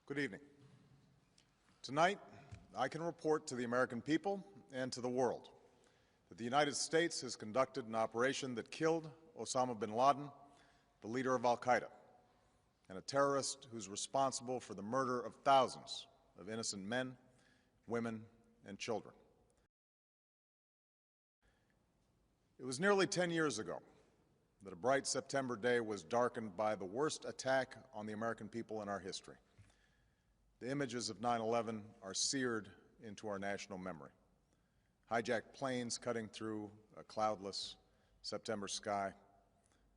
Good evening. Tonight, I can report to the American people and to the world that the United States has conducted an operation that killed Osama bin Laden, the leader of al-Qaeda, and a terrorist who's responsible for the murder of thousands of innocent men, women, and children. It was nearly 10 years ago that a bright September day was darkened by the worst attack on the American people in our history. The images of 9/11 are seared into our national memory. Hijacked planes cutting through a cloudless September sky,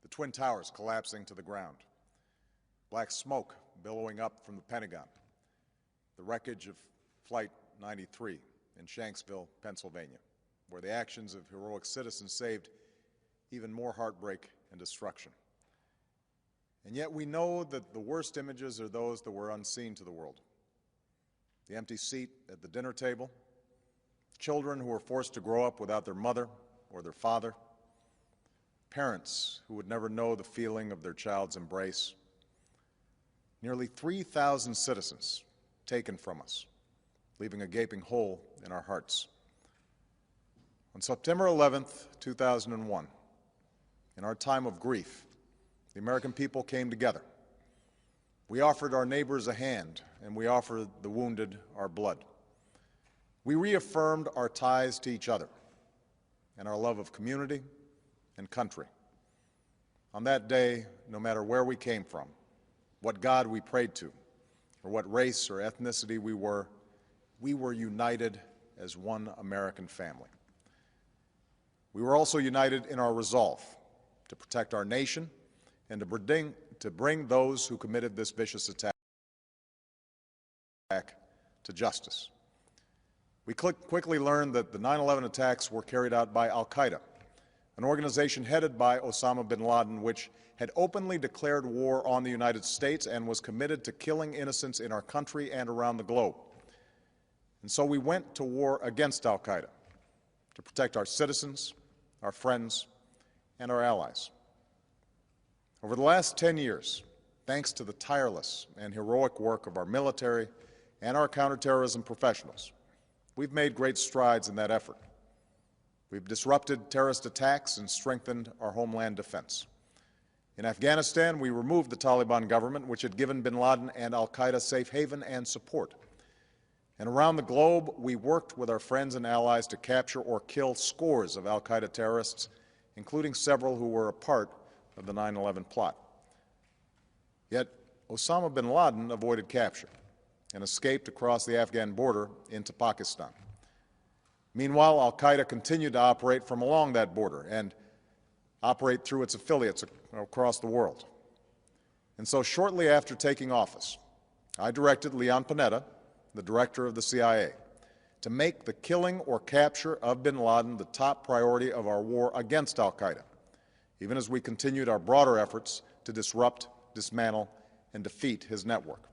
the Twin Towers collapsing to the ground, black smoke billowing up from the Pentagon, the wreckage of Flight 93 in Shanksville, Pennsylvania, where the actions of heroic citizens saved even more heartbreak and destruction. And yet we know that the worst images are those that were unseen to the world. The empty seat at the dinner table, children who were forced to grow up without their mother or their father, parents who would never know the feeling of their child's embrace, nearly 3,000 citizens taken from us, leaving a gaping hole in our hearts. On September 11th, 2001, in our time of grief, the American people came together. We offered our neighbors a hand, and we offered the wounded our blood. We reaffirmed our ties to each other and our love of community and country. On that day, no matter where we came from, what God we prayed to, or what race or ethnicity we were united as one American family. We were also united in our resolve to protect our nation and to bring those who committed this vicious attack to justice. We quickly learned that the 9/11 attacks were carried out by al-Qaeda, an organization headed by Osama bin Laden, which had openly declared war on the United States and was committed to killing innocents in our country and around the globe. And so we went to war against al-Qaeda to protect our citizens, our friends, and our allies. Over the last 10 years, thanks to the tireless and heroic work of our military and our counterterrorism professionals, we've made great strides in that effort. We've disrupted terrorist attacks and strengthened our homeland defense. In Afghanistan, we removed the Taliban government, which had given bin Laden and al-Qaeda safe haven and support. And around the globe, we worked with our friends and allies to capture or kill scores of al-Qaeda terrorists, including several who were a part of the 9/11 plot. Yet Osama bin Laden avoided capture and escaped across the Afghan border into Pakistan. Meanwhile, al-Qaeda continued to operate from along that border and operate through its affiliates across the world. And so shortly after taking office, I directed Leon Panetta, the director of the CIA, to make the killing or capture of bin Laden the top priority of our war against al-Qaeda, even as we continued our broader efforts to disrupt, dismantle, and defeat his network.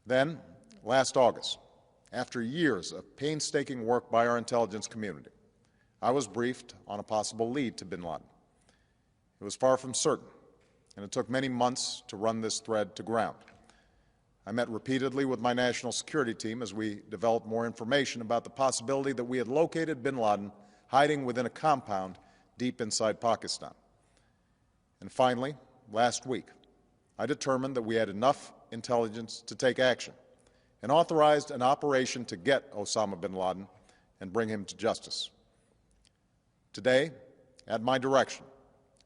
Then, last August, after years of painstaking work by our intelligence community, I was briefed on a possible lead to bin Laden. It was far from certain, and it took many months to run this thread to ground. I met repeatedly with my national security team as we developed more information about the possibility that we had located bin Laden hiding within a compound deep inside Pakistan. And finally, last week, I determined that we had enough intelligence to take action and authorized an operation to get Osama bin Laden and bring him to justice. Today, at my direction,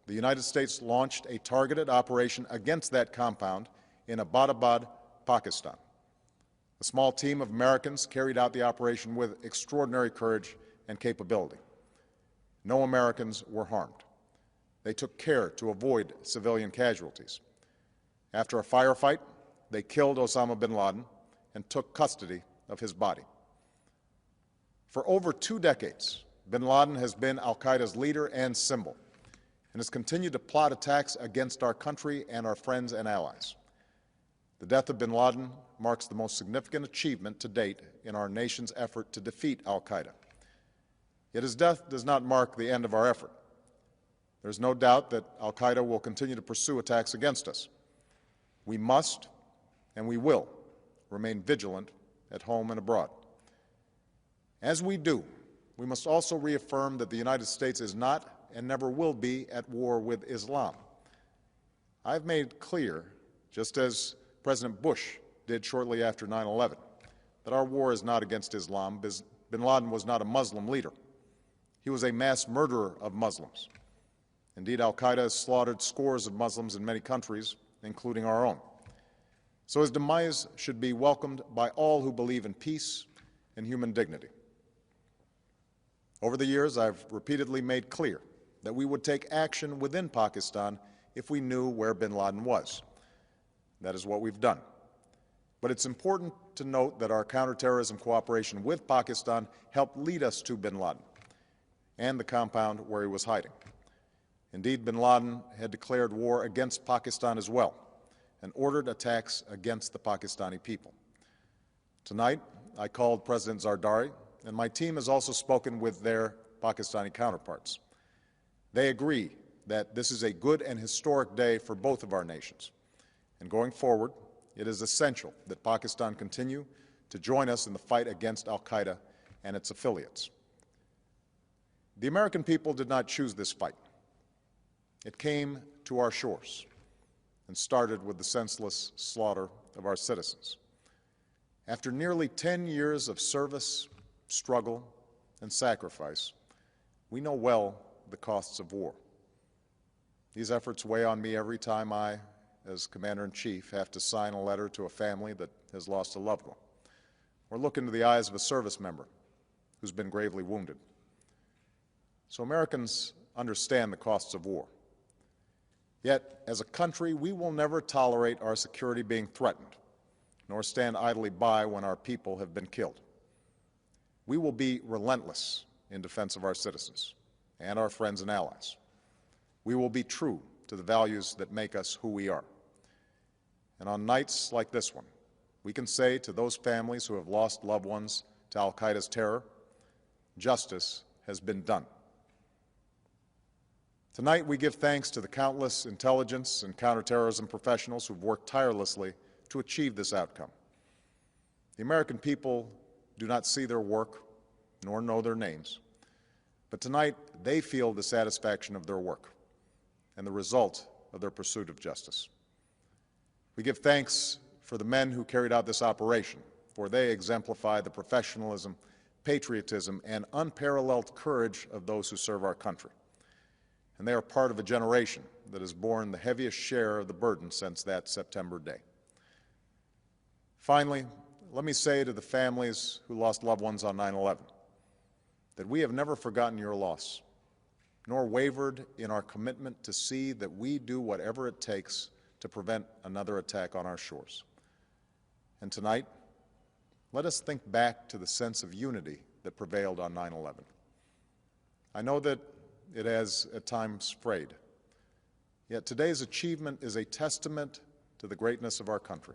the United States launched a targeted operation against that compound in Abbottabad, Pakistan. A small team of Americans carried out the operation with extraordinary courage and capability. No Americans were harmed. They took care to avoid civilian casualties. After a firefight, they killed Osama bin Laden and took custody of his body. For over 2 decades, bin Laden has been al-Qaeda's leader and symbol, and has continued to plot attacks against our country and our friends and allies. The death of bin Laden marks the most significant achievement to date in our nation's effort to defeat al-Qaeda. Yet his death does not mark the end of our effort. There's no doubt that al-Qaeda will continue to pursue attacks against us. We must and we will remain vigilant at home and abroad. As we do, we must also reaffirm that the United States is not and never will be at war with Islam. I've made clear, just as President Bush did shortly after 9/11, that our war is not against Islam. Bin Laden was not a Muslim leader. He was a mass murderer of Muslims. Indeed, al-Qaeda has slaughtered scores of Muslims in many countries, including our own. So his demise should be welcomed by all who believe in peace and human dignity. Over the years, I've repeatedly made clear that we would take action within Pakistan if we knew where bin Laden was. That is what we've done. But it's important to note that our counterterrorism cooperation with Pakistan helped lead us to bin Laden and the compound where he was hiding. Indeed, bin Laden had declared war against Pakistan as well and ordered attacks against the Pakistani people. Tonight, I called President Zardari, and my team has also spoken with their Pakistani counterparts. They agree that this is a good and historic day for both of our nations. And going forward, it is essential that Pakistan continue to join us in the fight against al-Qaeda and its affiliates. The American people did not choose this fight. It came to our shores and started with the senseless slaughter of our citizens. After nearly 10 years of service, struggle, and sacrifice, we know well the costs of war. These efforts weigh on me every time I, as Commander-in-Chief, have to sign a letter to a family that has lost a loved one, or look into the eyes of a service member who's been gravely wounded. So Americans understand the costs of war. Yet, as a country, we will never tolerate our security being threatened, nor stand idly by when our people have been killed. We will be relentless in defense of our citizens and our friends and allies. We will be true to the values that make us who we are. And on nights like this one, we can say to those families who have lost loved ones to al-Qaeda's terror, justice has been done. Tonight, we give thanks to the countless intelligence and counterterrorism professionals who've worked tirelessly to achieve this outcome. The American people do not see their work nor know their names, but tonight they feel the satisfaction of their work and the result of their pursuit of justice. We give thanks for the men who carried out this operation, for they exemplify the professionalism, patriotism, and unparalleled courage of those who serve our country. And they are part of a generation that has borne the heaviest share of the burden since that September day. Finally, let me say to the families who lost loved ones on 9/11 that we have never forgotten your loss, nor wavered in our commitment to see that we do whatever it takes to prevent another attack on our shores. And tonight, let us think back to the sense of unity that prevailed on 9/11. I know that it has at times frayed, yet today's achievement is a testament to the greatness of our country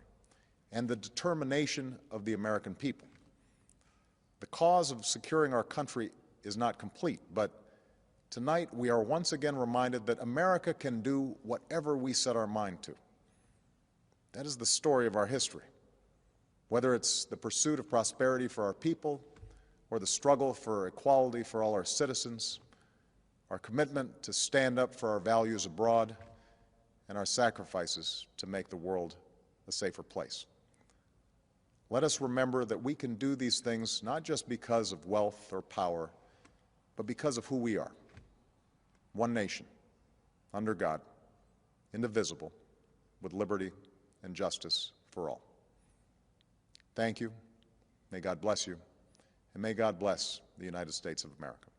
and the determination of the American people. The cause of securing our country is not complete, but tonight we are once again reminded that America can do whatever we set our mind to. That is the story of our history. Whether it's the pursuit of prosperity for our people or the struggle for equality for all our citizens, our commitment to stand up for our values abroad, and our sacrifices to make the world a safer place. Let us remember that we can do these things not just because of wealth or power, but because of who we are. One nation, under God, indivisible, with liberty and justice for all. Thank you. May God bless you, and may God bless the United States of America.